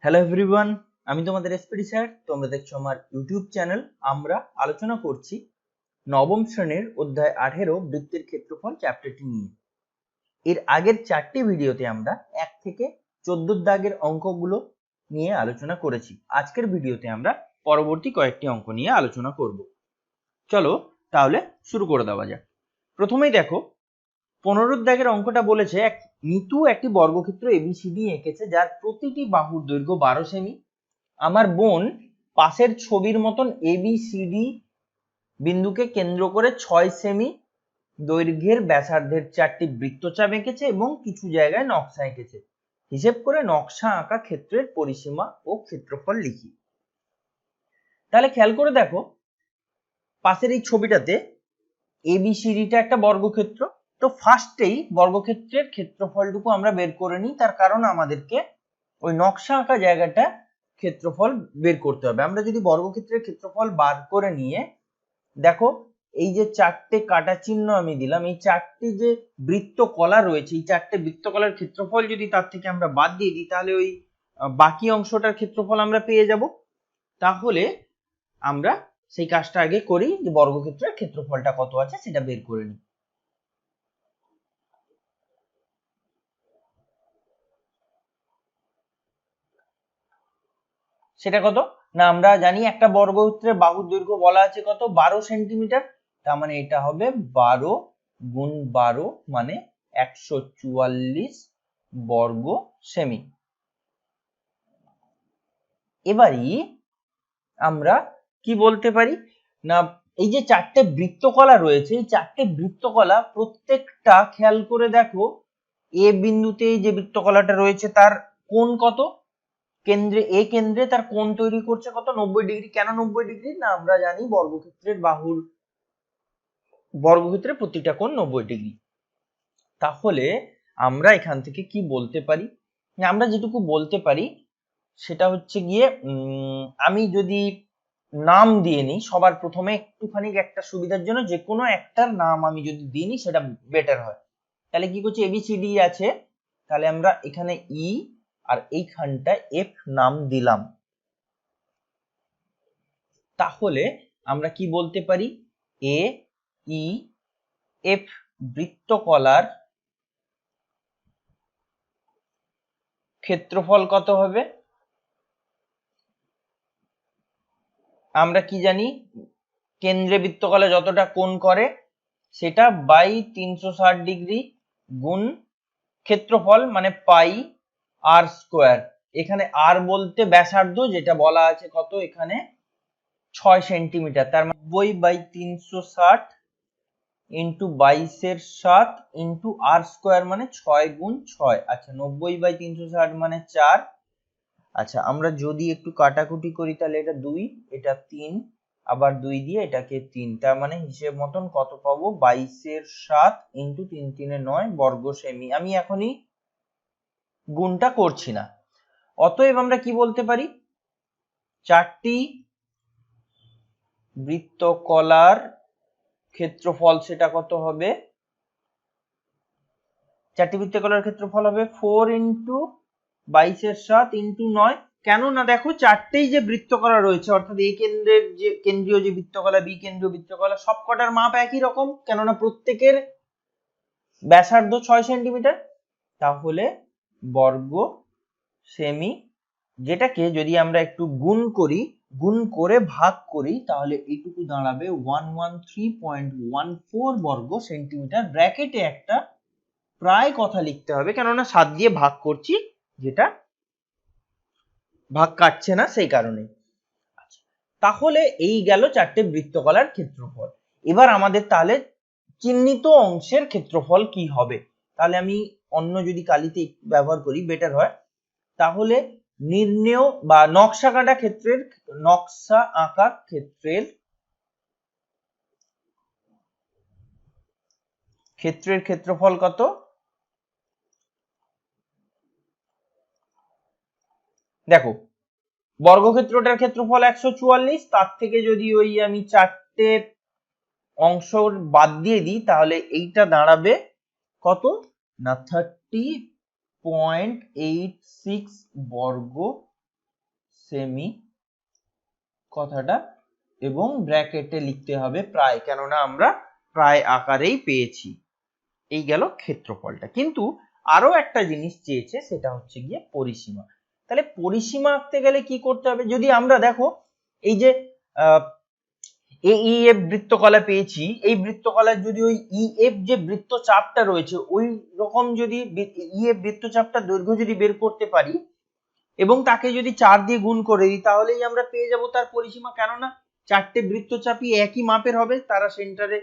Hello everyone, আমি তোমাদের SPD sir. তোমরা দেখছো আমার ইউটিউব চ্যানেল। আমরা আলোচনা করছি নবম শ্রেণীর অধ্যায় 18 বৃত্তের ক্ষেত্রফল চ্যাপ্টারটি নিয়ে। এর আগের 4টি ভিডিওতে আমরা 1 থেকে 14 দাগের অঙ্কগুলো নিয়ে আলোচনা করেছি। আজকের ভিডিওতে আমরা পরবর্তী কয়েকটি অঙ্ক নিয়ে আলোচনা করব। চলো তাহলে শুরু করে দেওয়া যাক। প্রথমেই দেখো 15 দাগের অঙ্কটা বলেছে নিতু একটি বর্গক্ষেত্র এবিসিডি এঁকেছে যার প্রতিটি বাহুর দৈর্ঘ্য 12 সেমি। আমার বোন পাশের ছবির মতন এবিসিডি বিন্দুকে কেন্দ্র করে 6 সেমি দৈর্ঘ্যের ব্যাসার্ধের 4টি বৃত্তচাপ এঁকেছে এবং কিছু জায়গায় নকশা এঁকেছে। হিসেব করে নকশা আঁকা ক্ষেত্রের পরিসীমা ও ক্ষেত্রফল লিখি। তাহলে খেয়াল করে দেখো, পাশের এই ছবিটাতে এবিসিডিটা একটা বর্গক্ষেত্র। তো ফার্স্টেই বর্গক্ষেত্রের ক্ষেত্রফলটুকু আমরা বের করে নিই, তার কারণ আমাদেরকে ওই নকশা আঁকা জায়গাটা ক্ষেত্রফল বের করতে হবে। আমরা যদি বর্গক্ষেত্রের ক্ষেত্রফল বার করে নিয়ে দেখো, এই যে 4টে কাটা চিহ্ন আমি দিলাম, এই 4টি যে বৃত্তকলা রয়েছে, এই 4টে বৃত্তকলার ক্ষেত্রফল যদি তার থেকে আমরা বাদ দিয়ে দিই, তাহলে ওই বাকি অংশটার ক্ষেত্রফল আমরা পেয়ে যাব। তাহলে আমরা সেই কাজটা আগে করি, যে বর্গক্ষেত্রের ক্ষেত্রফলটা কত আছে সেটা বের করে নিই। সেটা কত না, আমরা জানি একটা বর্গক্ষেত্রের বাহুর দৈর্ঘ্য বলা আছে কত, 12 সেন্টিমিটার। তার মানে এটা হবে 12 গুণ 12 মানে 144 বর্গ সেমি। এবারই আমরা কি বলতে পারি না, এই যে 4টে বৃত্তকলা রয়েছে, এই 4টে বৃত্তকলা প্রত্যেকটা খেয়াল করে দেখো, এ বিন্দুতে যে বৃত্তকলাটা রয়েছে তার কোণ কত, কেন্দ্রে এ কেন্দ্রে তার কোণ তৈরি করছে কত, 90 ডিগ্রি। কেন 90 ডিগ্রি না, আমরা জানি বর্গক্ষেত্রের প্রতিটা কোণ 90 ডিগ্রি। তাহলে আমরা এখান থেকে কি বলতে পারি, আমরা যেটুকু বলতে পারি সেটা হচ্ছে গিয়ে আমি যদি নাম দিয়ে নিই সবার প্রথমে, একটুখানি একটা সুবিধার জন্য যে কোনো একটার নাম আমি যদি দিই নি সেটা বেটার হয়। তাহলে কি করছি, এবিসিডি আছে, তাহলে আমরা এখানে ই আর এইখানটায় এফ নাম দিলাম। তাহলে আমরা কি বলতে পারি, এ ই এফ বৃত্তকলার ক্ষেত্রফল কত হবে। আমরা কি জানি, কেন্দ্রে বৃত্তকলা যতটা কোণ করে সেটা বাই 360 ডিগ্রি গুণ ক্ষেত্রফল মানে পাই আর স্কোয়ার। এখানে আর বলতে ব্যাসার্ধ, যেটা বলা আছে কত এখানে 6 সেন্টিমিটার। তার মানে 90/360 ইন্টু 22/7 ইন্টু আর স্কোয়ার মানে 6 গুণ 6। আচ্ছা, 90/360 মানে 4। আচ্ছা, আমরা যদি একটু কাটাকুটি করি তাহলে এটা 2, এটা 3, আবার 2 দিয়ে এটাকে 3, তার মানে হিসেব মতন কত পাবো, 22/7 ইন্টু 3 3 9 বর্গ সেমি। আমি এখনই গুণটা করছি না। অতএব আমরা কি বলতে পারি, 4টি বৃত্তকলার ক্ষেত্রফল সেটা কত হবে, 4টি বৃত্তকলার ক্ষেত্রফল হবে 4 ইন্টু 22/7 ইন্টু 9। কেন না দেখো, 4টেই যে বৃত্তকলা রয়েছে, অর্থাৎ এ কেন্দ্রের যে কেন্দ্রীয় যে বৃত্তকলা, বি কেন্দ্রীয় বৃত্তকলা, সবকটার মাপ একই রকম, কেননা প্রত্যেকের ব্যাসার্ধ 6 সেন্টিমিটার। তাহলে বর্গ সেমি, যেটাকে যদি আমরা একটু গুণ করে ভাগ করি তাহলে এইটুকু দাঁড়াবে 113.14 বর্গ সেন্টিমিটার। ব্র্যাকেটে একটা প্রায় কথা লিখতে হবে, কেননা 7 দিয়ে ভাগ করছি, যেটা ভাগ কাটছে না সেই কারণে। তাহলে এই গেল 4টে বৃত্তকলার ক্ষেত্রফল। এবার আমাদের তাহলে চিহ্নিত অংশের ক্ষেত্রফল কি হবে, তাহলে আমি অন্য যদি কালিতে ব্যবহার করি বেটার হয়। তাহলে নির্ণেয় বা নকশা আঁকা ক্ষেত্রের ক্ষেত্রফল কত, দেখো বর্গক্ষেত্রটার ক্ষেত্রফল 144, তার থেকে যদি ওই আমি 4টে অংশ বাদ দিয়ে দিই তাহলে এইটা দাঁড়াবে কত না 30.86 বর্গ সেমি কথাটা এবং ব্র্যাকেটে লিখতে হবে প্রায়, কেননা আমরা প্রায় আকারেই পেয়েছি। এই গেল ক্ষেত্রফলটা। কিন্তু আরো একটা জিনিস চেয়েছে, সেটা হচ্ছে গিয়ে পরিসীমা। তাহলে পরিসীমা আঁকতে গেলে কি করতে হবে? যদি আমরা দেখো এই যে EF বৃত্তকলা পেয়েছি, এই বৃত্তকলার যদি ওই EF যে বৃত্তচাপটা রয়েছে ওই রকম যদি EF বৃত্তচাপটা দৈর্ঘ্য যদি বের করতে পারি এবং তাকে যদি 4 দিয়ে গুণ করে দিই, তাহলেই আমরা পেয়ে যাব তার পরিসীমা। কেননা চারটে বৃত্তচাপই একই মাপের হবে, তারা সেন্টারে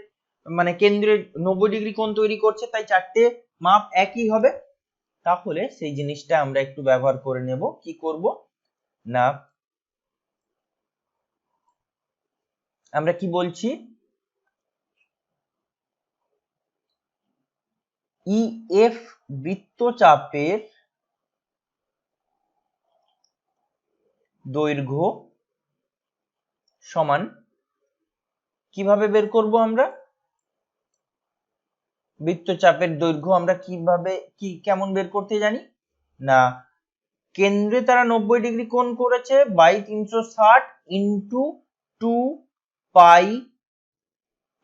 মানে কেন্দ্রে 90 ডিগ্রি কোণ তৈরি করছে, তাই চারটে মাপ একই হবে। তাহলে সেই জিনিসটা আমরা একটু ব্যবহার করে নেব। কি করব না, আমরা কি বলছি, EF বৃত্তচাপের দৈর্ঘ্য সমান, কিভাবে বের করব আমরা বৃত্তচাপের দৈর্ঘ্য? আমরা কিভাবে কেমন বের করতে জানি না, কেন্দ্রে তারা 90 ডিগ্রি কোণ করেছে বাই 360 ইন্টু 2 পাই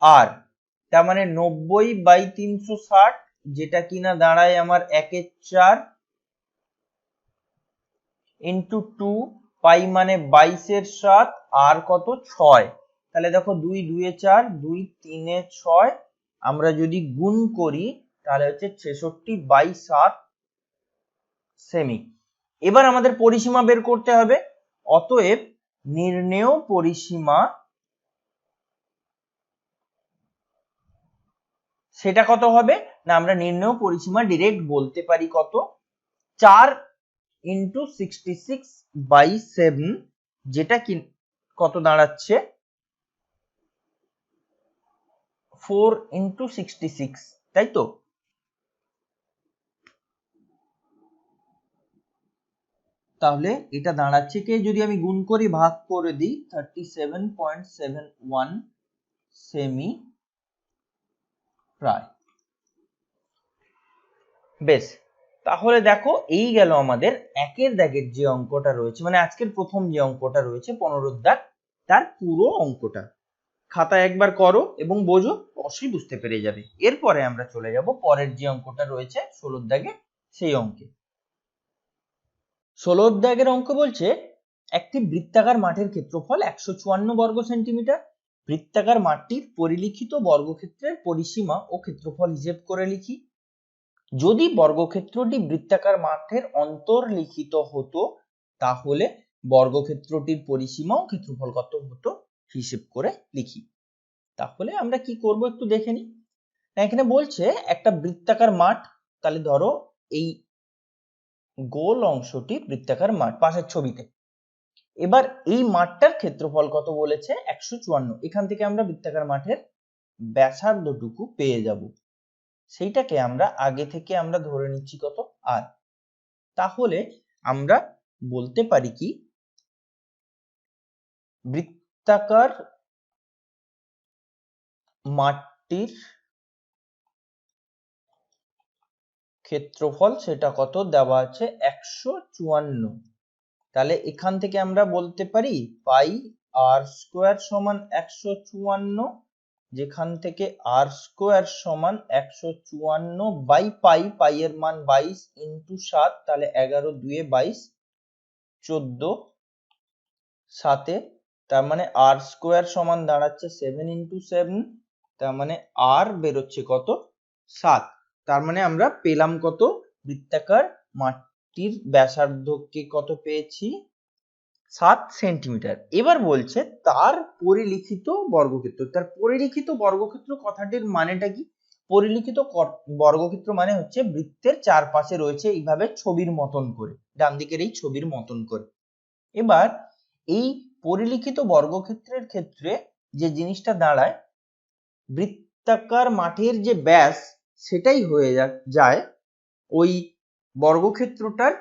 আর, তার মানে 90 বাই 360, যেটা কিনা দাঁড়ায় আমার 1/4 ইন্টু 2 পাই মানে 22/7 আর কত 6। তাহলে দেখো 2 2 এ 4, 2 3 এ 6, আমরা যদি গুণ করি তাহলে হচ্ছে 66/7 সেমি। এবার আমাদের পরিসীমা বের করতে হবে। অতএব নির্ণেয় পরিসীমা, সেটা কত হবে না, আমরা নির্ণেয় পরিসীমা ডিরেক্ট বলতে পারি কত, 4 ইন্টু 66/7, যেটা কি কত দাঁড়াচ্ছে 4 ইন্টু 66, তাই তো? তাহলে এটা দাঁড়াচ্ছে কি, যদি আমি গুণ করি ভাগ করে দিই, 37.71 সেমি প্রায়। বেশ, তাহলে দেখো এই গেল আমাদের একের দাগের যে অঙ্কটা রয়েছে, মানে আজকের প্রথম যে অঙ্কটা রয়েছে 15 দাগ, তার পুরো অঙ্কটা খাতায় একবার করো এবং বোঝো, অবশ্যই বুঝতে পেরে যাবে। এরপরে আমরা চলে যাব পরের যে অঙ্কটা রয়েছে 16 দাগে, সেই অঙ্কে। 16 দাগের অঙ্ক বলছে একটি বৃত্তাকার মাঠের ক্ষেত্রফল 154 বর্গ সেন্টিমিটার। বৃত্তাকার মাঠটির পরিলিখিত বর্গক্ষেত্রের পরিসীমা ও ক্ষেত্রফল হিসেব করে লিখি। যদি বর্গক্ষেত্রটি বৃত্তাকার মাঠের অন্তর্লিখিত হতো তাহলে বর্গক্ষেত্রটির পরিসীমা ও ক্ষেত্রফল কত হতো হিসেব করে লিখি। তাহলে আমরা কি করব একটু দেখে নিই। এখানে বলছে একটা বৃত্তাকার মাঠ, তাহলে ধরো এই গোল অংশটি বৃত্তাকার মাঠ পাশের ছবিতে। এবার এই মাঠটার ক্ষেত্রফল কত বলেছে 154। এখান থেকে আমরা বৃত্তাকার মাঠের ব্যাসার্ধটুকু পেয়ে যাব, সেইটাকে আমরা আগে থেকে আমরা ধরে নিচ্ছি কত আর। তাহলে আমরা বলতে পারি কি, বৃত্তাকার মাঠটির ক্ষেত্রফল সেটা কত দেওয়া আছে 154। তাহলে এখান থেকে আমরা বলতে পারি পাই আর স্কোয়ার সমান 154, যেখান থেকে আর স্কোয়ার সমান 154 বাই পাই, পাই এর মান 22 ইন্টু 7, তাহলে 11 2 22, 14 7, তার মানে আর স্কোয়ার সমান দাঁড়াচ্ছে 7 ইন্টু 7, তার মানে আর বেরোচ্ছে কত 7। তার মানে আমরা পেলাম কত, বৃত্তাকার মাঠটির ব্যাসার্ধকে কত পেয়েছি 7 সেন্টিমিটার। এবার বলছে তার পরিলিখিত বর্গক্ষেত্র। তার পরিলিখিত বর্গক্ষেত্র কথাটির মানেটা কি? পরিলিখিত বর্গক্ষেত্র মানে হচ্ছে বৃত্তের চারপাশে রয়েছে এইভাবে ছবির মতন করে, ডান দিকের এই ছবির মতন করে। এবার এই পরিলিখিত বর্গক্ষেত্রের ক্ষেত্রে যে জিনিসটা দাঁড়ায়, বৃত্তাকার মাঠের যে ব্যাস সেটাই হয়ে যায় ওই বর্গক্ষেত্রটার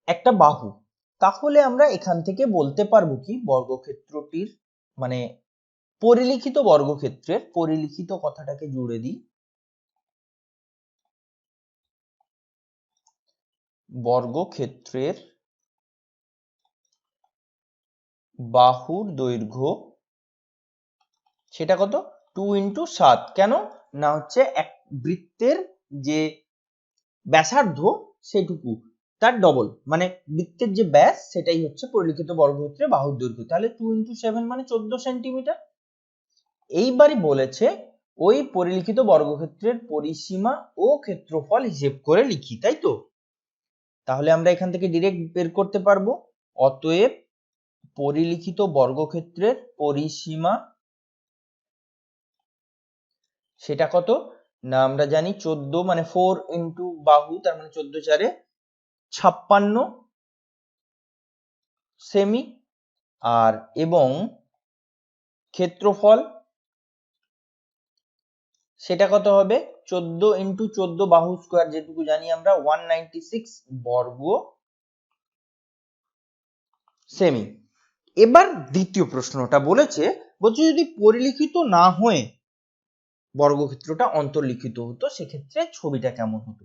একটা বাহু। তাহলে আমরা এখান থেকে বলতে পারবো কি, বর্গক্ষেত্রটির মানে পরিলিখিত বর্গক্ষেত্রের, পরিলিখিত কথাটাকে জুড়ে দিই, বর্গক্ষেত্রের বাহুর দৈর্ঘ্য সেটা কত 2 × 7 কেন না হচ্ছে এক বৃত্তের যে ব্যাসার্ধ সেটুকু তার ডবল মানে বৃত্তের যে ব্যাস সেটাই হচ্ছে পরিলিখিত বর্গক্ষেত্রের বাহুর দৈর্ঘ্য তাহলে 2 × 7 মানে 14 সেন্টিমিটার। এইবারই বলেছে ওই পরিলিখিত বর্গক্ষেত্রের পরিসীমা ও ক্ষেত্রফল হিসেব করে লিখি তাই তো। তাহলে আমরা এখান থেকে ডিরেক্ট বের করতে পারবো অতএব পরিলিখিত বর্গক্ষেত্রের পরিসীমা সেটা কত না আমরা জানি 14 মানে 4 ইন্টু বাহু তার মানে 14 4 56 সেমি আর এবং ক্ষেত্রফল সেটা কত হবে 14 × 14 বাহু স্কয়ার যেটুকু জানি আমরা 196 বর্গ সেমি। এবার দ্বিতীয় প্রশ্নটা বলছে যদি পরিলিখিত না হয়ে বর্গক্ষেত্রটা অন্তর্লিখিত হতো সেক্ষেত্রে ছবিটা কেমন হতো।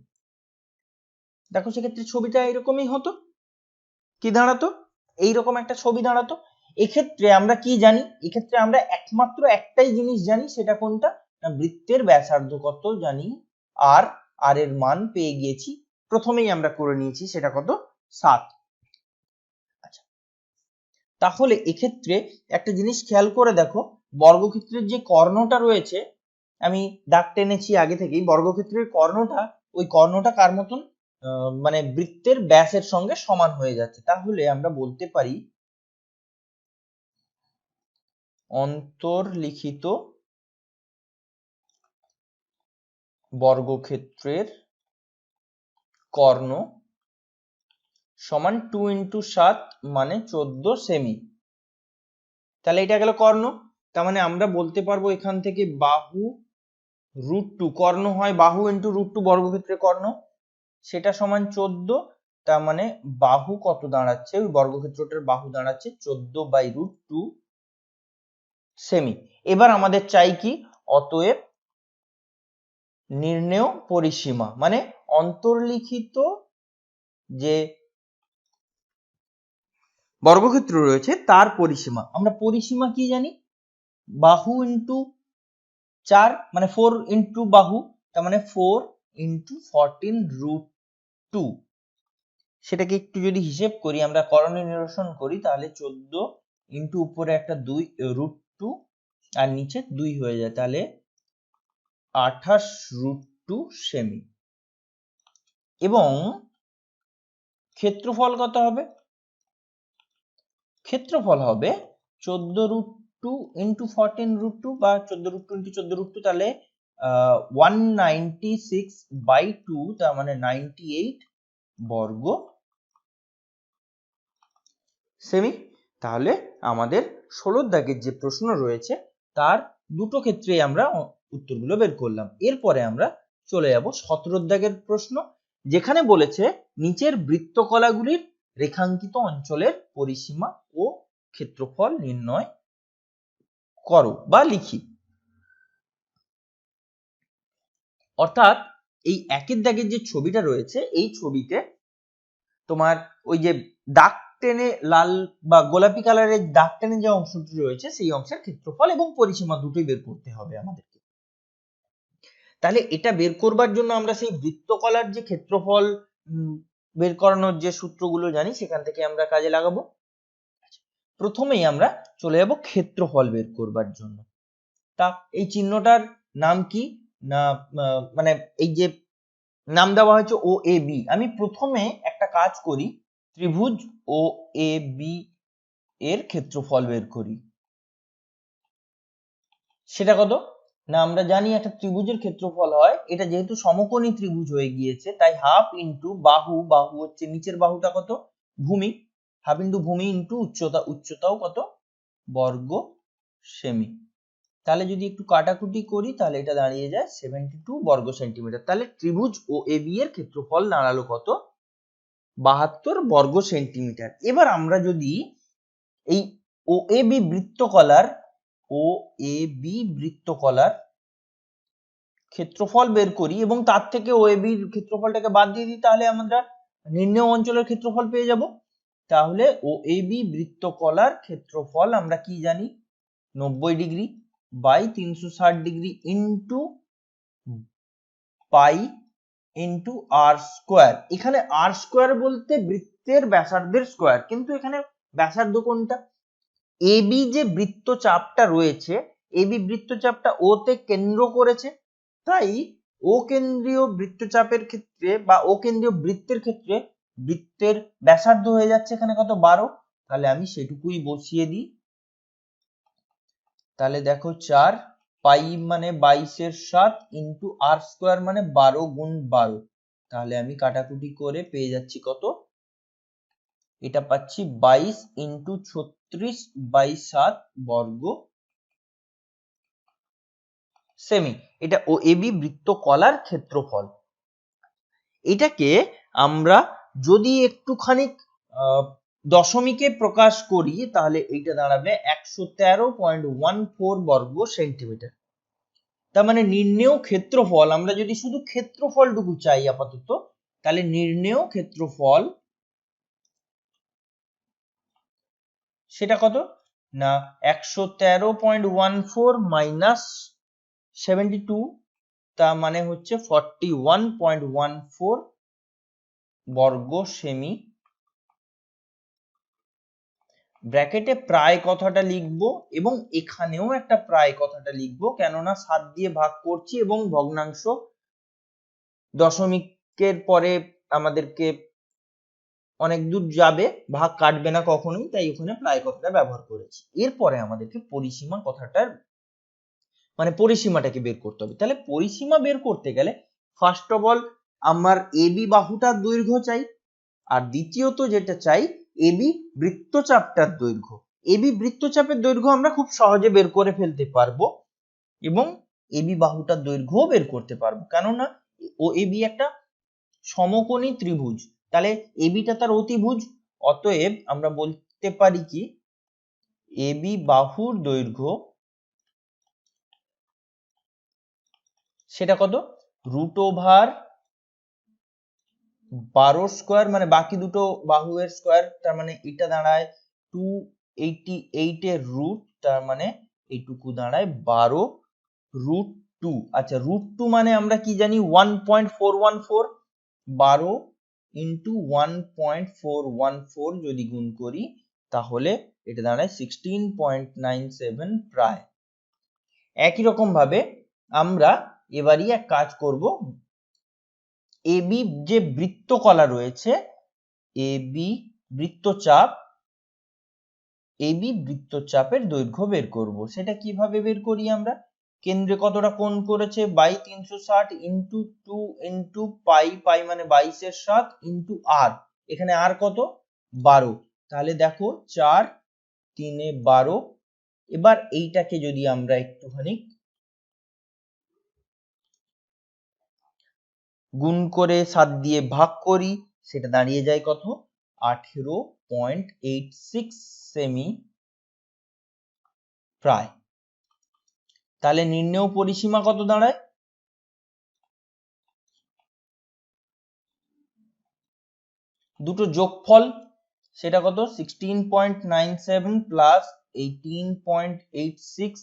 দেখো সেক্ষেত্রে ছবিটা এরকমই হতো, কি দাঁড়াতো এইরকম একটা ছবি দাঁড়াতো। এক্ষেত্রে আমরা কি জানি, এক্ষেত্রে আমরা একমাত্র একটাই জিনিস জানি সেটা কোনটা না বৃত্তের ব্যাসার্ধ কত জানি আর আর এর মান পেয়ে গিয়েছি প্রথমেই আমরা করে নিয়েছি সেটা কত 7। আচ্ছা তাহলে এক্ষেত্রে একটা জিনিস খেয়াল করে দেখো বর্গক্ষেত্রের যে কর্ণটা রয়েছে আমি দাগ টেনেছি আগে থেকেই বর্গক্ষেত্রের কর্ণটা ওই কর্ণটা কার মতন মানে বৃত্তের ব্যাসের সঙ্গে সমান হয়ে যাচ্ছে। তাহলে আমরা বলতে পারি অন্তর্লিখিত বর্গক্ষেত্রের কর্ণ সমান 2 × 7 মানে 14 সেমি। তাহলে এটা গেল কর্ণ, তার মানে আমরা বলতে পারবো এখান থেকে বাহু √2 কর্ণ হয় বাহু ইন্টু √2 বর্গক্ষেত্রের কর্ণ সেটা সমান 14 তার মানে বাহু কত দাঁড়াচ্ছে ওই বর্গক্ষেত্রটার বাহু দাঁড়াচ্ছে 14/√2 সেমি। এবার আমাদের চাই কি অতএব নির্ণেয় পরিসীমা মানে অন্তর্লিখিত যে বর্গক্ষেত্র রয়েছে তার পরিসীমা। আমরা পরিসীমা কি জানি বাহু ইন্টু 4 মানে 4 ইন্টু বাহু তার মানে 4 × 14√2 সেটাকে একটু যদি হিসেব করি আমরা করণীয় নিরসন করি তাহলে 14 ইন্টু উপরে একটা 2 √2 আর নিচে 2 হয়ে যায় তাহলে 28√2 সেমি। এবং ক্ষেত্রফল কত হবে ক্ষেত্রফল হবে 14√2 × 14√2 বা 14√2 × 14√2 তাহলে 196/2 তার মানে 98 বর্গ সেমি। তাহলে আমাদের 16 দাগের যে প্রশ্ন রয়েছে তার দুটো ক্ষেত্রে আমরা উত্তরগুলো বের করলাম। এরপরে আমরা চলে যাব 17 দাগের প্রশ্ন যেখানে বলেছে নিচের বৃত্তকলাগুলির রেখাঙ্কিত অঞ্চলের পরিসীমা ও ক্ষেত্রফল নির্ণয় করো বা লিখি। অর্থাৎ এই একের দাগের যে ছবিটা রয়েছে এই ছবিতে তোমার ওই যে দাগ টেনে লাল বা গোলাপি কালারের দাগ টেনে যে অংশটি রয়েছে সেই অংশের ক্ষেত্রফল এবং পরিসীমা দুটোই বের করতে হবে আমাদেরকে। তাহলে এটা বের করবার জন্য আমরা সেই বৃত্তকলার যে ক্ষেত্রফল বের করানোর যে সূত্রগুলো জানি সেখান থেকে আমরা কাজে লাগাবো। প্রথমেই আমরা চলে যাব ক্ষেত্রফল বের করবার জন্য। তা এই চিহ্নটার নাম কি না মানে এই যে নাম দেওয়া হয়েছে OAB। আমি প্রথমে একটা কাজ করি ত্রিভুজ OAB এর ক্ষেত্রফল বের করি। সেটা কত না আমরা জানি একটা ত্রিভুজের ক্ষেত্রফল হয় এটা যেহেতু সমকোণী ত্রিভুজ হয়ে গিয়েছে তাই হাফ ইন্টু বাহু বাহু হচ্ছে নিচের বাহুটা কত ভূমি হাফ ইন্টু ভূমি ইন্টু উচ্চতা উচ্চতাও কত বর্গ সেমি। তাহলে যদি একটু কাটাকুটি করি তাহলে এটা দাঁড়িয়ে যায় 72 বর্গ সেন্টিমিটার। তাহলে ত্রিভুজ OAB এর ক্ষেত্রফল দাঁড়ালো কত 72 বর্গ সেন্টিমিটার। এবার আমরা যদি এই OAB বৃত্তকলার ক্ষেত্রফল বের করি এবং তার থেকে OAB এর ক্ষেত্রফলটাকে বাদ দিয়ে দিই তাহলে আমরা নির্ণেয় অঞ্চলের ক্ষেত্রফল পেয়ে যাব। তাহলে OAB বৃত্তকলার ক্ষেত্রফল আমরা কি জানি, 90 degree by 360 degree into pi into r square. এখানে আর স্কোয়ার বলতে বৃত্তের ব্যাসার্ধের স্কোয়ার, কিন্তু এখানে ব্যাসার্ধ কোনটা? এবি যে বৃত্তচাপটা রয়েছে, এবি বৃত্তচাপটা ও তে কেন্দ্র করেছে, তাই ও কেন্দ্রীয় বৃত্তচাপের ক্ষেত্রে বা ও কেন্দ্রীয় বৃত্তের ক্ষেত্রে বৃত্তের ব্যাসার্ধ হয়ে যাচ্ছে এখানে কত, 12। তাহলে আমি সেটুকুই বসিয়ে দিই। তাহলে দেখো 4 পাই মানে 22/7 ইন্টু আর স্কোয়ার মানে 12 গুণ 12। তাহলে আমি কাটাকুটি করে পেয়ে যাচ্ছি কত, এটা পাচ্ছি 22 ইন্টু 36/7 বর্গ সেমি। এটা OAB বৃত্তকলার ক্ষেত্রফল। এটাকে আমরা যদি একটুখানি দশমিকে প্রকাশ করি তাহলে এইটা দাঁড়াবে 113.14 বর্গ সেন্টিমিটার। তার মানে নির্ণেয় ক্ষেত্রফল, আমরা যদি শুধু ক্ষেত্রফলটুকু চাই আপাতত, তাহলে নির্ণেয় ক্ষেত্রফল সেটা কত না 113.14 মাইনাস 72, তা মানে হচ্ছে 41.14 বর্গ সেমি। ব্র্যাকেটে প্রায় কথাটা লিখবো এবং এখানেও একটা প্রায় কথাটা লিখবো, কেননা 7 দিয়ে ভাগ করছি এবং ভগ্নাংশ দশমিকের পরে আমাদেরকে অনেক দূর যাবে, ভাগ কাটবে না কখনোই, তাই ওখানে প্রায় কথাটা ব্যবহার করেছি। এরপরে আমাদেরকে পরিসীমা কথাটার মানে পরিসীমাটাকে বের করতে হবে। তাহলে পরিসীমা বের করতে গেলে ফার্স্ট অফ অল আমার এবি বাহুটার দৈর্ঘ্য চাই, আর দ্বিতীয়ত যেটা চাই এবি বৃত্তচাপটার দৈর্ঘ্য। এবি বৃত্তচাপের দৈর্ঘ্য আমরা খুব সহজে বের করে ফেলতে পারবো এবং এবি বাহুটার দৈর্ঘ্য বের করতে পারবো, কেননা OAB একটা সমকোণী ত্রিভুজ। তাহলে এবিটা তার অতিভুজ, অতএব আমরা বলতে পারি কি এবি বাহুর দৈর্ঘ্য সেটা কত, √12 স্কোয়ার মানে বাকি দুটো বাহুর স্কোয়ার, তার মানে এটা দাঁড়ায় 288 এর রুট, তার মানে এইটুকু দাঁড়ায় 12√2। আচ্ছা √2 মানে আমরা কি জানি 1.414, 12 ইন্টু 1.414 যদি গুণ করি তাহলে এটা দাঁড়ায় 16.97 প্রায়। একই রকম ভাবে আমরা এবারই এক কাজ করব, এবি যে বৃত্তকলা রয়েছে, এবি বৃত্তচাপের দৈর্ঘ্য বের করব। সেটা কিভাবে বের করি আমরা, কেন্দ্রে কতটা কোণ করেছে বাই 360 ইন্টু 2 ইন্টু পাই, পাই মানে 22/7 ইন্টু আর, এখানে আর কত 12, তাহলে দেখো 4 3 12। এবার এইটাকে যদি আমরা একটুখানি গুণ করে 7 দিয়ে ভাগ করি, সেটা দাঁড়িয়ে যায় কত 18.86 সেমি প্রায়। তাহলে নির্ণেয় পরিসীমা কত দাঁড়ায়, দুটো যোগফল সেটা কত 16.97 প্লাস 18.86,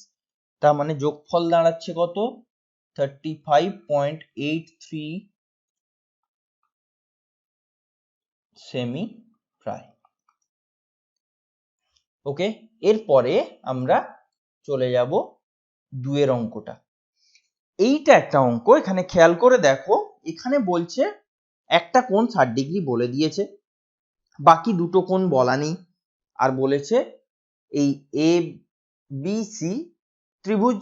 তার মানে যোগফল দাঁড়াচ্ছে কত 35.83 সেমি প্রায়। ওকে, এরপরে আমরা চলে যাব 2 এর অঙ্কটা। এইটা একটা অঙ্ক, এখানে খেয়াল করে দেখো, এখানে বলছে একটা কোণ 60 ডিগ্রি বলে দিয়েছে, বাকি দুটো কোণ বলা নেই, আর বলেছে এই ABC ত্রিভুজ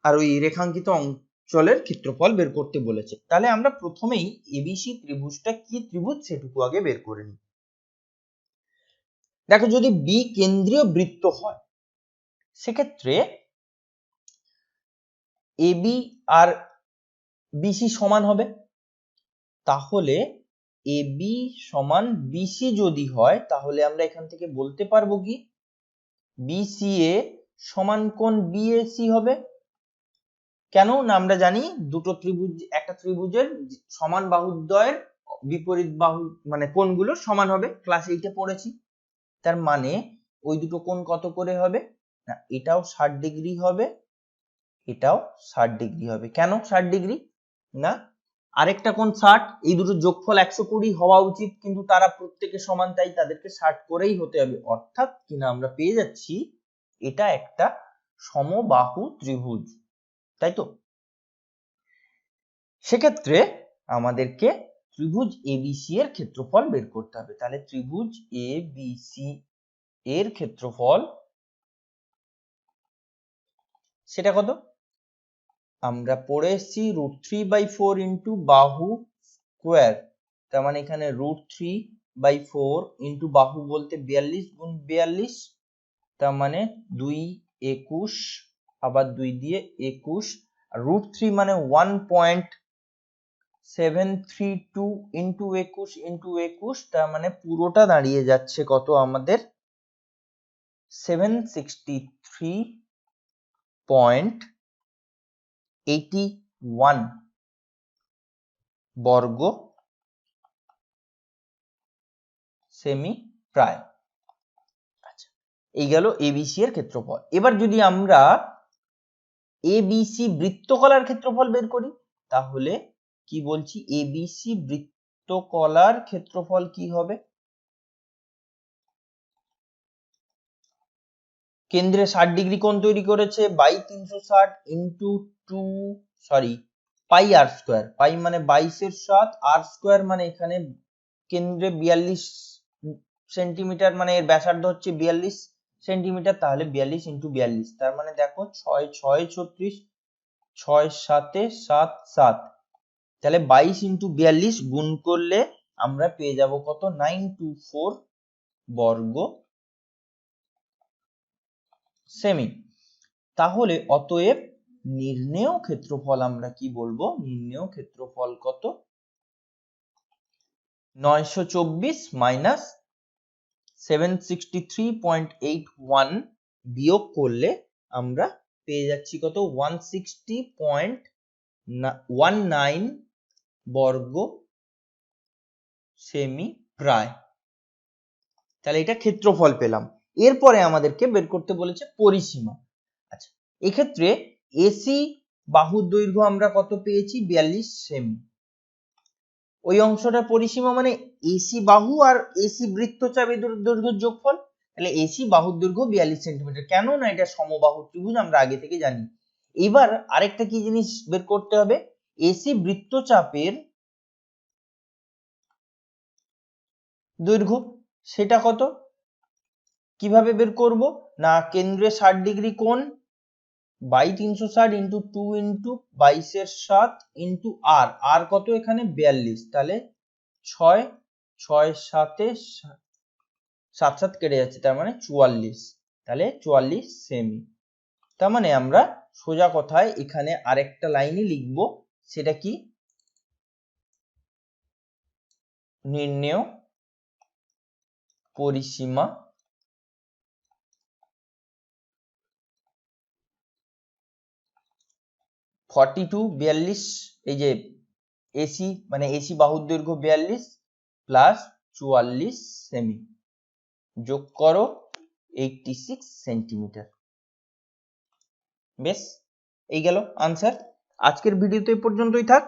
আর ওই রেখাঙ্কিত অঞ্চলের ক্ষেত্রফল বের করতে বলেছে। তাহলে আমরা প্রথমেই ABC ত্রিভুজটা কি ত্রিভুজ সেটুকু আগে বের করে নিই। দেখো যদি B কেন্দ্রীয় বৃত্ত হয় সেক্ষেত্রে AB আর BC সমান হবে, তাহলে AB সমান BC যদি হয় তাহলে আমরা এখান থেকে বলতে পারবো কি BCA সমান কোণ BAC হবে। কেন না আমরা জানি দুটো ত্রিভুজ, একটা ত্রিভুজের সমান বাহুদ্বয়ের বিপরীত বাহু মানে কোণগুলো সমান হবে, ক্লাস 8-এ পড়েছি। তার মানে ওই দুটো কোণ কত করে হবে না, এটাও 60 ডিগ্রি হবে, এটাও 60 ডিগ্রি হবে। কেন 60 ডিগ্রি না, আরেকটা কোণ 60, এই দুটো যোগফল 120 হওয়া উচিত, কিন্তু তারা প্রত্যেকে সমান, তাই তাদেরকে 60 করেই হতে হবে। অর্থাৎ কিনা আমরা পেয়ে যাচ্ছি এটা একটা সমবাহু ত্রিভুজ, তাই তো। সেক্ষেত্রে আমাদেরকে ত্রিভুজ এবিসি এর ক্ষেত্রফল বের করতে হবে। তাহলে ত্রিভুজ এবিসি এর ক্ষেত্রফল সেটা কত, আমরা পড়ে এসেছি √3/4 ইন্টু বাহু স্কোয়ার, তার মানে এখানে √3/4 ইন্টু বাহু বলতে 42 গুণ 42, তার মানে 2 21, আবার 2 দিয়ে 21, আর √3 মানে 1.732 ইন্টু 21 ইন্টু 21, তার মানে পুরোটা দাঁড়িয়ে যাচ্ছে কত আমাদের 763.81 বর্গ সেমি প্রায়। আচ্ছা, এই গেল এবিসি এর ক্ষেত্রফল। এবার যদি আমরা এবিসি বৃত্তকলার ক্ষেত্রফল বের করি, তাহলে কি বলছি, এবিসি বৃত্তকলার ক্ষেত্রফল কি হবে, কেন্দ্রে 60 ডিগ্রি কোণ তৈরি করেছে, বাই 360 ইন্টু 2 পাই আর স্কোয়ার, পাই মানে 22 এর 7, আর স্কোয়ার মানে এখানে কেন্দ্রে 42 সেন্টিমিটার, মানে এর ব্যাসার্ধ হচ্ছে 42 সেন্টিমিটার, তাহলে 42 ইন্টু 42, তার মানে দেখো 6 6 36, 6 7 7 7, তাহলে 22 ইন্টু 42 গুণ করলে আমরা পেয়ে যাব কত, 924 বর্গ সেমি। তাহলে অতএব নির্ণেয় ক্ষেত্রফল আমরা কি বলবো, নির্ণেয় ক্ষেত্রফল কত, 924 মাইনাস 763.81 বিয়োগ করলে আমরা পেয়ে যাচ্ছি কত, 160.19 বর্গ সেমি প্রায়। তাহলে এটা ক্ষেত্রফল পেলাম। এরপরে আমাদেরকে বের করতে বলেছে পরিসীমা। আচ্ছা, এক্ষেত্রে এসি বাহুর দৈর্ঘ্য আমরা কত পেয়েছি, 42 সেমি। ওই অংশটার পরিসীমা মানে এসি বাহু আর এসি বৃত্তচাপ এর দৈর্ঘ্যের যোগফল। তাহলে এসি বাহুর দৈর্ঘ্য 42 সেন্টিমিটার, কেন না এটা সমবাহু ত্রিভুজ, আমরা আগে থেকে জানি। এবার আরেকটা কি জিনিস বের করতে হবে, এসি বৃত্তচাপের দৈর্ঘ্য সেটা কত, কিভাবে বের করব না, কেন্দ্রে 60 ডিগ্রি কোণ বাই 360 ইন্টু 2 ইন্টু 22 এর 7 ইন্টু আর, আর কত এখানে 42, তাহলে 6 6 7 7 7 কেটে যাচ্ছে, তার মানে 44, তাহলে 44 সেমি। তার মানে আমরা সোজা কথায় এখানে আরেকটা লাইনই লিখবো, সেটা কি, নির্ণেয় পরিসীমা (42) 42, এই যে এসি মানে এসি বাহুর দৈর্ঘ্য 42 প্লাস 44 সেমি, যোগ করো 86 সেন্টিমিটার। বেশ, এই গেল আনসার। আজকের ভিডিওতে এই পর্যন্তই থাক,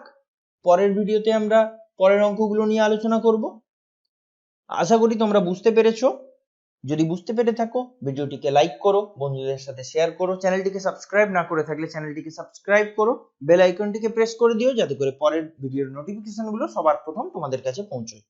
পরের ভিডিওতে আমরা পরের অঙ্কগুলো নিয়ে আলোচনা করব। আশা করি তোমরা বুঝতে পেরেছো। যদি বুঝতে পেরে থাকো ভিডিওটিকে লাইক করো, বন্ধুদের সাথে শেয়ার করো, চ্যানেলটিকে সাবস্ক্রাইব না করে থাকলে চ্যানেলটিকে সাবস্ক্রাইব করো, বেল আইকনটিকে প্রেস করে দিও যাতে করে পরের ভিডিওর নোটিফিকেশনগুলো সবার প্রথম তোমাদের কাছে পৌঁছয়।